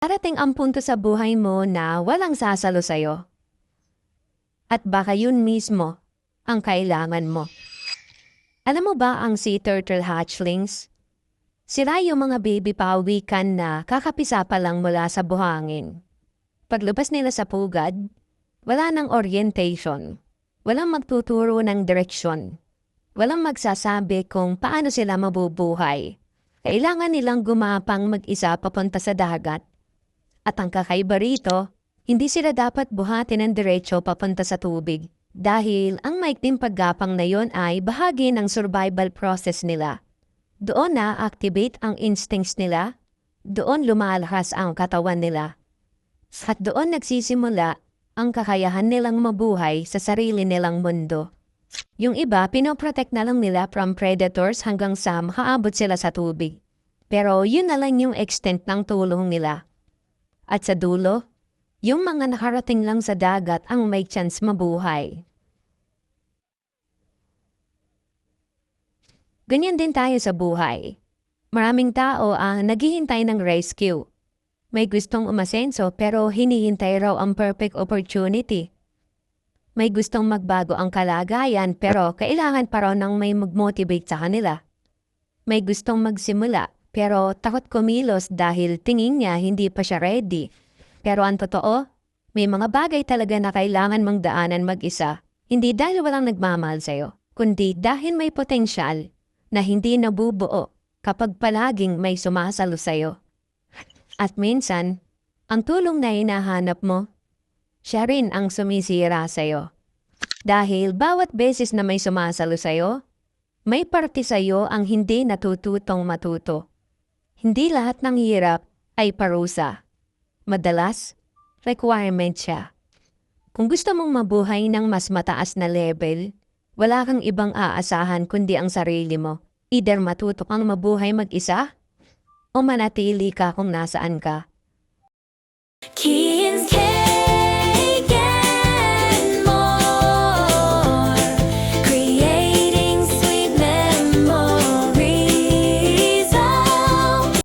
Darating ang punto sa buhay mo na walang sasalo sa'yo. At baka yun mismo ang kailangan mo. Alam mo ba ang sea turtle hatchlings? Sila yung mga baby pawikan na kakapisa pa lang mula sa buhangin. Paglabas nila sa pugad, wala nang orientation. Walang magtuturo ng direksyon. Walang magsasabi kung paano sila mabubuhay. Kailangan nilang gumapang mag-isa papunta sa dagat. At ang kakaiba rito, hindi sila dapat buhatin ng diretso papunta sa tubig. Dahil ang maikling paggapang na yon ay bahagi ng survival process nila. Doon na-activate ang instincts nila, doon lumalahas ang katawan nila. At doon nagsisimula ang kakayahan nilang mabuhay sa sarili nilang mundo. Yung iba, pinoprotect na lang nila from predators hanggang sa makaabot sila sa tubig. Pero yun na lang yung extent ng tulong nila. At sa dulo, yung mga nakarating lang sa dagat ang may chance mabuhay. Ganyan din tayo sa buhay. Maraming tao ang naghihintay ng rescue. May gustong umasenso pero hinihintay raw ang perfect opportunity. May gustong magbago ang kalagayan pero kailangan pa raw ng may mag-motivate sa kanila. May gustong magsimula pero takot kumilos dahil tingin niya hindi pa siya ready. Pero ang totoo, may mga bagay talaga na kailangan mong daanan mag-isa. Hindi dahil walang nagmamahal sa'yo, kundi dahil may potensyal na hindi nabubuo kapag palaging may sumasalo sa'yo. At minsan, ang tulong na hinahanap mo, siya rin ang sumisira sa'yo. Dahil bawat beses na may sumasalo sa'yo, may parte sa'yo ang hindi natututong matuto. Hindi lahat ng hirap ay parusa. Madalas, requirement siya. Kung gusto mong mabuhay ng mas mataas na level, wala kang ibang aasahan kundi ang sarili mo. Either matuto kang mabuhay mag-isa o manatili ka kung nasaan ka.